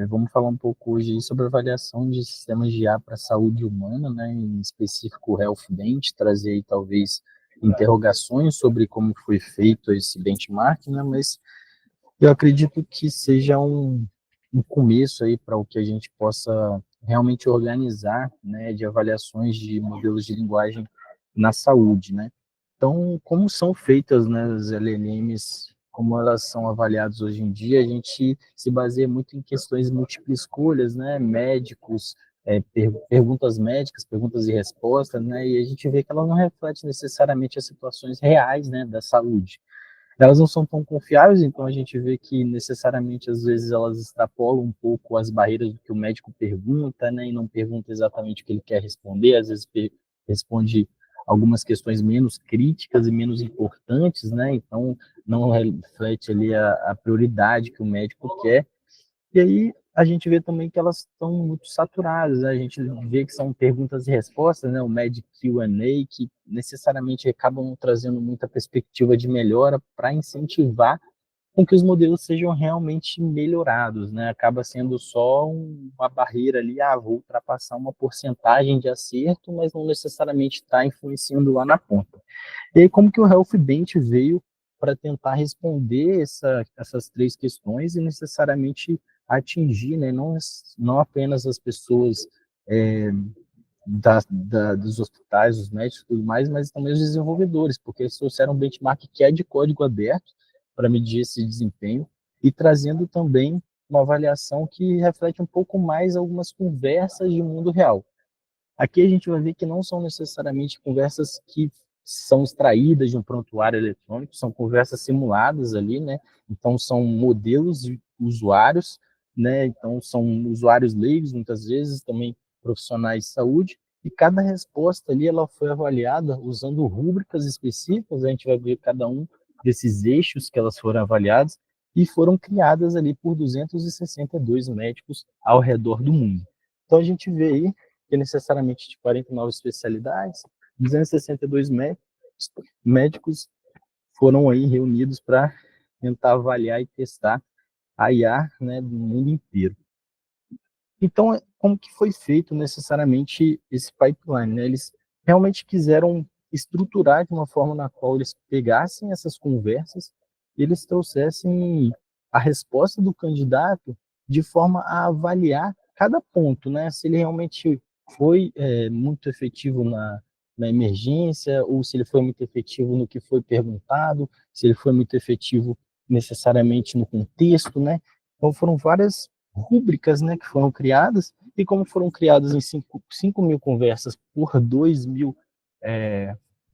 Vamos falar um pouco hoje aí sobre a avaliação de sistemas de IA para a saúde humana, né, em específico o HealthBench, trazer aí talvez interrogações sobre como foi feito esse benchmark, né, mas eu acredito que seja um começo aí para o que a gente possa realmente organizar, né, de avaliações de modelos de linguagem na saúde, né. Então, como são feitas, né, as LLMs, como elas são avaliadas hoje em dia, a gente se baseia muito em questões de múltiplas escolhas, né, médicos, perguntas médicas, perguntas e respostas, né, e a gente vê que ela não reflete necessariamente as situações reais, né, da saúde. Elas não são tão confiáveis, então a gente vê que necessariamente às vezes elas extrapolam um pouco as barreiras do que o médico pergunta, né, e não pergunta exatamente o que ele quer responder, às vezes responde algumas questões menos críticas e menos importantes, né, então não reflete ali a prioridade que o médico quer, e aí a gente vê também que elas estão muito saturadas, né? A gente vê que são perguntas e respostas, né? O Med Q&A, que necessariamente acabam trazendo muita perspectiva de melhora para incentivar com que os modelos sejam realmente melhorados, né? Acaba sendo só uma barreira ali, vou ultrapassar uma porcentagem de acerto, mas não necessariamente está influenciando lá na ponta. E aí, como que o Health Bench veio para tentar responder essas três questões e necessariamente atingir, né, não apenas as pessoas dos hospitais, os médicos e tudo mais, mas também os desenvolvedores, porque eles trouxeram um benchmark que é de código aberto para medir esse desempenho e trazendo também uma avaliação que reflete um pouco mais algumas conversas de mundo real. Aqui a gente vai ver que não são necessariamente conversas que são extraídas de um prontuário eletrônico, são conversas simuladas ali, né? Então são modelos de usuários, né? Então são usuários leigos, muitas vezes também profissionais de saúde, e cada resposta ali ela foi avaliada usando rúbricas específicas, a gente vai ver cada um desses eixos que elas foram avaliadas e foram criadas ali por 262 médicos ao redor do mundo. Então a gente vê aí que necessariamente de 49 especialidades, 262 médicos foram aí reunidos para tentar avaliar e testar a IA, né, do mundo inteiro. Então, como que foi feito necessariamente esse pipeline, né? Eles realmente quiseram estruturar de uma forma na qual eles pegassem essas conversas e eles trouxessem a resposta do candidato de forma a avaliar cada ponto, né? Se ele realmente foi muito efetivo na emergência, ou se ele foi muito efetivo no que foi perguntado, se ele foi muito efetivo necessariamente no contexto, né? Então foram várias rúbricas, né, que foram criadas, e como foram criadas em 5 mil conversas por 2 mil,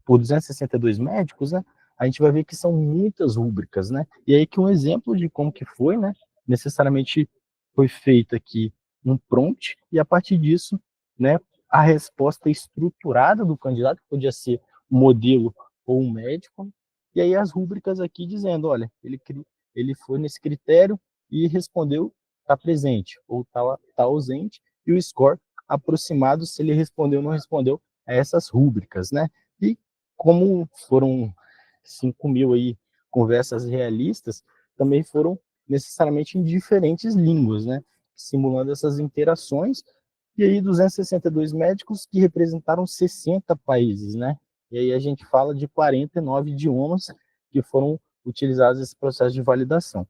por 262 médicos, né, a gente vai ver que são muitas rúbricas, né, e aí que um exemplo de como que foi, né, necessariamente foi feito aqui um prompt, e a partir disso, né, a resposta estruturada do candidato, que podia ser um modelo ou um médico, e aí as rúbricas aqui dizendo, olha, ele foi nesse critério e respondeu está presente ou está ausente, e o score aproximado se ele respondeu ou não respondeu a essas rúbricas, né? E como foram 5 mil aí conversas realistas, também foram necessariamente em diferentes línguas, né? Simulando essas interações, e aí 262 médicos que representaram 60 países, né? E aí a gente fala de 49 idiomas que foram utilizados nesse processo de validação.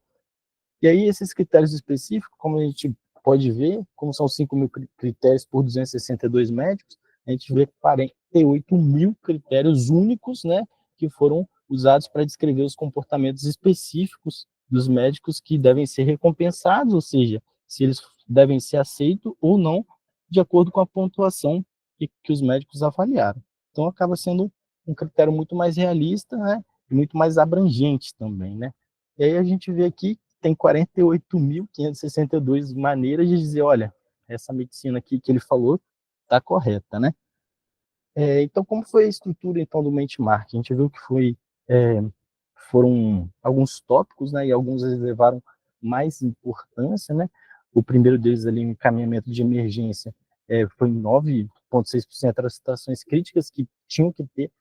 E aí, esses critérios específicos, como a gente pode ver, como são 5 mil critérios por 262 médicos, a gente vê 48 mil critérios únicos, né, que foram usados para descrever os comportamentos específicos dos médicos que devem ser recompensados, ou seja, se eles devem ser aceitos ou não, de acordo com a pontuação que os médicos avaliaram. Então, acaba sendo um critério muito mais realista, né, e muito mais abrangente também, né. E aí a gente vê aqui tem 48.562 maneiras de dizer, olha, essa medicina aqui que ele falou está correta, né? Então, como foi a estrutura então do benchmark? A gente viu que foram alguns tópicos, né? E alguns eles levaram mais importância, né? O primeiro deles ali, encaminhamento de emergência, foi 9,6% das situações críticas que tinham que ter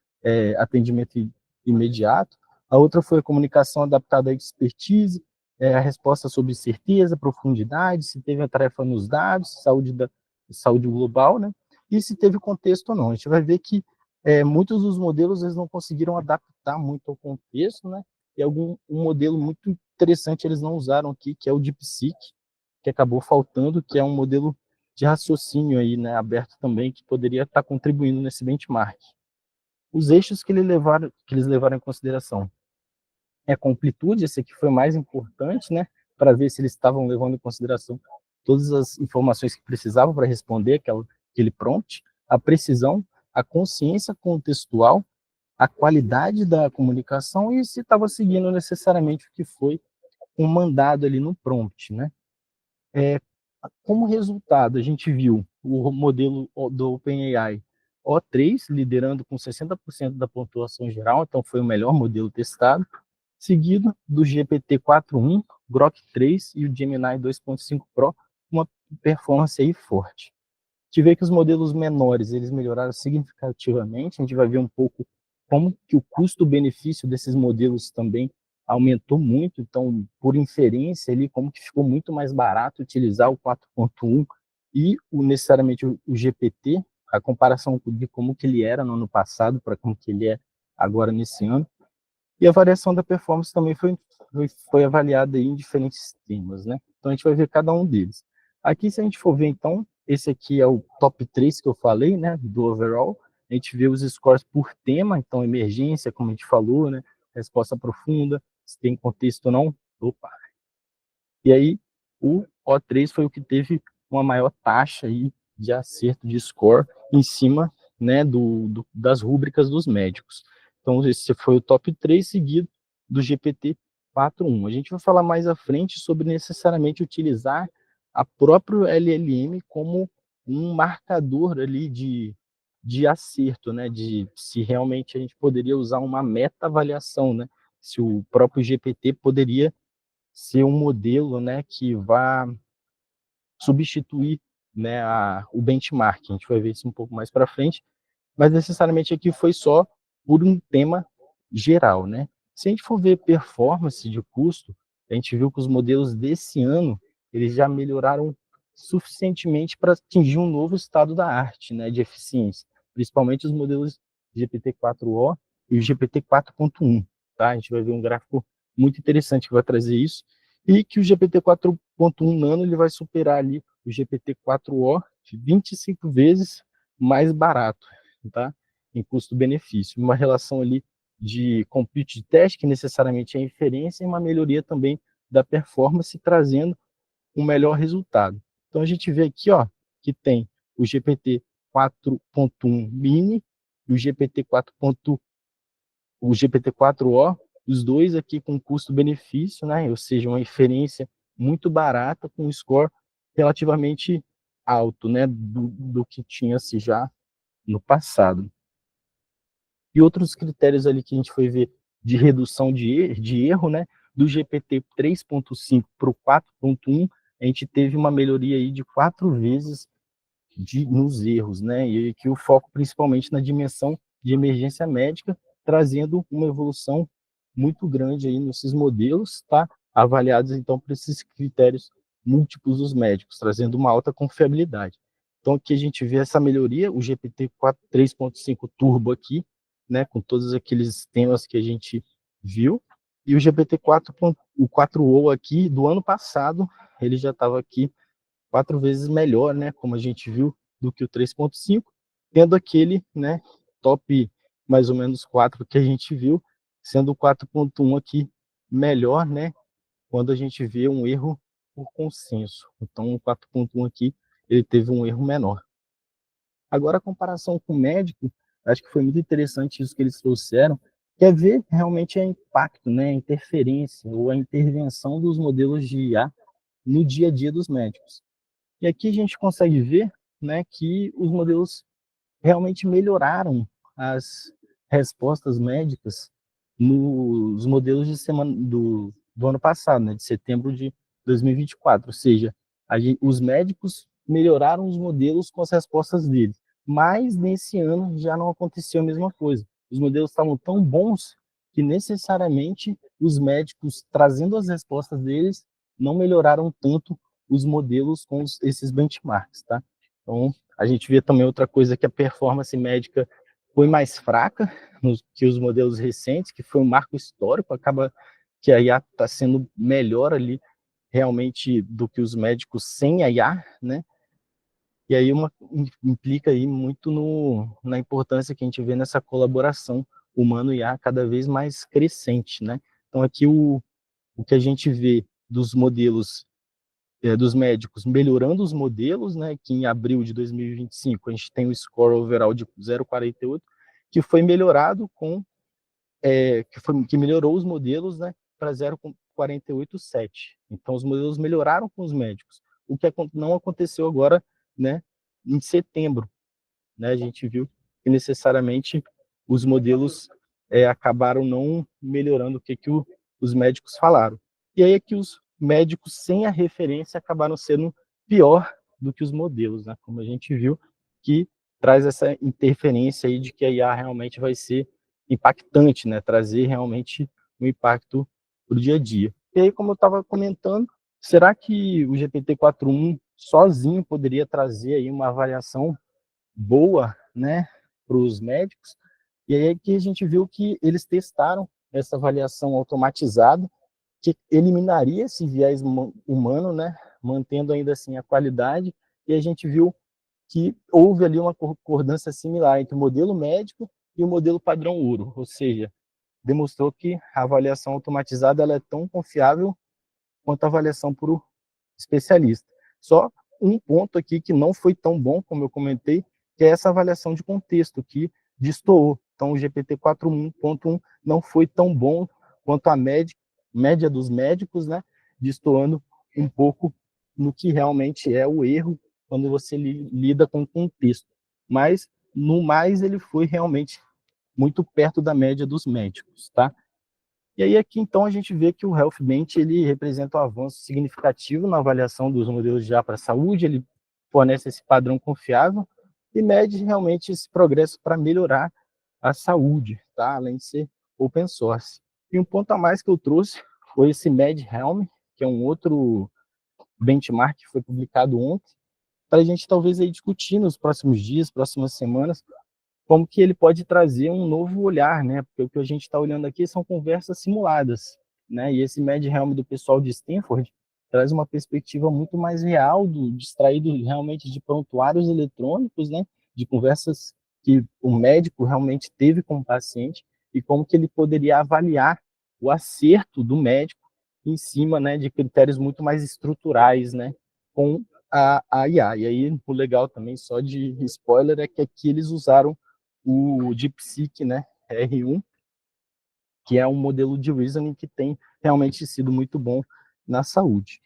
atendimento imediato. A outra foi a comunicação adaptada à expertise, a resposta sobre certeza, profundidade, se teve a tarefa nos dados, saúde global, né? E se teve contexto ou não. A gente vai ver que muitos dos modelos eles não conseguiram adaptar muito ao contexto, né? E um modelo muito interessante eles não usaram aqui, que é o DeepSeek, que acabou faltando, que é um modelo de raciocínio aí, né, aberto também, que poderia estar contribuindo nesse benchmark. Os eixos que eles levaram em consideração a completude, esse aqui foi o mais importante, né, para ver se eles estavam levando em consideração todas as informações que precisavam para responder aquele prompt, a precisão, a consciência contextual, a qualidade da comunicação e se estava seguindo necessariamente o que foi um mandado ali no prompt, né? Como resultado, a gente viu o modelo do OpenAI O3 liderando com 60% da pontuação geral, então foi o melhor modelo testado, seguido do GPT-4.1, Grok 3 e o Gemini 2.5 Pro, uma performance aí forte. A gente vê que os modelos menores, eles melhoraram significativamente, a gente vai ver um pouco como que o custo-benefício desses modelos também aumentou muito, então, por inferência ali, como que ficou muito mais barato utilizar o 4.1 e necessariamente o GPT, a comparação de como que ele era no ano passado para como que ele é agora nesse ano. E a variação da performance também foi avaliada em diferentes temas, né? Então a gente vai ver cada um deles. Aqui, se a gente for ver, então, esse aqui é o top 3 que eu falei, né, do overall. A gente vê os scores por tema, então emergência, como a gente falou, né, resposta profunda, se tem contexto ou não. Opa! E aí, o O3 foi o que teve uma maior taxa aí de acerto de score em cima, né, das rúbricas dos médicos. Então, esse foi o top 3, seguido do GPT-4.1. A gente vai falar mais à frente sobre necessariamente utilizar a própria LLM como um marcador ali de acerto, né, de se realmente a gente poderia usar uma meta-avaliação, né, se o próprio GPT poderia ser um modelo, né, que vá substituir, né, o benchmark. A gente vai ver isso um pouco mais para frente, mas necessariamente aqui foi só por um tema geral, né? Se a gente for ver performance de custo, a gente viu que os modelos desse ano eles já melhoraram suficientemente para atingir um novo estado da arte, né, de eficiência, principalmente os modelos GPT-4o e o GPT-4.1, tá? A gente vai ver um gráfico muito interessante que vai trazer isso e que o GPT-4.1 Nano ele vai superar ali o GPT-4o 25 vezes mais barato, tá? Em custo-benefício. Uma relação ali de compute de teste, que necessariamente é inferência, e uma melhoria também da performance, trazendo um melhor resultado. Então a gente vê aqui, ó, que tem o GPT 4.1 mini e o GPT 4. O GPT-4o, os dois aqui com custo-benefício, né? Ou seja, uma inferência muito barata com um score relativamente alto, né? Do que tinha-se já no passado. E outros critérios ali que a gente foi ver de redução de erro, né? Do GPT 3.5 para o 4.1, a gente teve uma melhoria aí de 4 vezes nos erros, né? E aqui o foco principalmente na dimensão de emergência médica, trazendo uma evolução muito grande aí nesses modelos, tá? Avaliados então por esses critérios múltiplos dos médicos, trazendo uma alta confiabilidade. Então aqui a gente vê essa melhoria, o GPT 3.5 Turbo aqui, né, com todos aqueles temas que a gente viu, e o GPT 4, o 4o aqui do ano passado, ele já estava aqui 4 vezes melhor, né, como a gente viu, do que o 3.5, tendo aquele, né, top mais ou menos 4 que a gente viu, sendo o 4.1 aqui melhor, né, quando a gente vê um erro por consenso. Então, o 4.1 aqui, ele teve um erro menor. Agora, a comparação com o médico, acho que foi muito interessante isso que eles trouxeram, que é ver realmente o impacto, né, a interferência ou a intervenção dos modelos de IA no dia a dia dos médicos. E aqui a gente consegue ver, né, que os modelos realmente melhoraram as respostas médicas nos modelos de semana do ano passado, né, de setembro de 2024. Ou seja, os médicos melhoraram os modelos com as respostas deles. Mas nesse ano já não aconteceu a mesma coisa. Os modelos estavam tão bons que necessariamente os médicos, trazendo as respostas deles, não melhoraram tanto os modelos com esses benchmarks, tá? Então, a gente vê também outra coisa, que a performance médica foi mais fraca que os modelos recentes, que foi um marco histórico, acaba que a IA está sendo melhor ali realmente do que os médicos sem a IA, né? E aí implica aí muito na importância que a gente vê nessa colaboração humano-IA cada vez mais crescente, né? Então aqui o que a gente vê dos modelos dos médicos melhorando os modelos, né, que em abril de 2025 a gente tem o score overall de 0,48, que foi melhorado que melhorou os modelos, né, para 0,487. Então os modelos melhoraram com os médicos, o que não aconteceu agora, né, em setembro, né, a gente viu que necessariamente os modelos acabaram não melhorando o que os médicos falaram. E aí é que os médicos sem a referência acabaram sendo pior do que os modelos, né? Como a gente viu, que traz essa interferência aí de que a IA realmente vai ser impactante, né? Trazer realmente um impacto para o dia a dia. E aí, como eu estava comentando, será que o GPT-4.1 sozinho poderia trazer aí uma avaliação boa, né, para os médicos? E aí é que a gente viu que eles testaram essa avaliação automatizada, que eliminaria esse viés humano, né, mantendo ainda assim a qualidade, e a gente viu que houve ali uma concordância similar entre o modelo médico e o modelo padrão ouro, ou seja, demonstrou que a avaliação automatizada ela é tão confiável quanto a avaliação por especialista. Só um ponto aqui que não foi tão bom, como eu comentei, que é essa avaliação de contexto, que destoou. Então, o GPT 4.1 não foi tão bom quanto a média dos médicos, né, destoando um pouco no que realmente é o erro quando você lida com o contexto. Mas, no mais, ele foi realmente muito perto da média dos médicos, tá? E aí aqui, então, a gente vê que o HealthBench ele representa um avanço significativo na avaliação dos modelos de IA para a saúde, ele fornece esse padrão confiável e mede realmente esse progresso para melhorar a saúde, tá? Além de ser open source. E um ponto a mais que eu trouxe foi esse MedHelm, que é um outro benchmark que foi publicado ontem, para a gente talvez aí discutir nos próximos dias, próximas semanas, como que ele pode trazer um novo olhar, né? Porque o que a gente está olhando aqui são conversas simuladas, né? E esse MedHelm do pessoal de Stanford traz uma perspectiva muito mais real, distraído realmente de prontuários eletrônicos, né? De conversas que o médico realmente teve com o paciente e como que ele poderia avaliar o acerto do médico em cima, né, de critérios muito mais estruturais, né, com a IA. E aí, o legal também, só de spoiler, é que aqui eles usaram o DeepSeek, né, R1, que é um modelo de reasoning que tem realmente sido muito bom na saúde.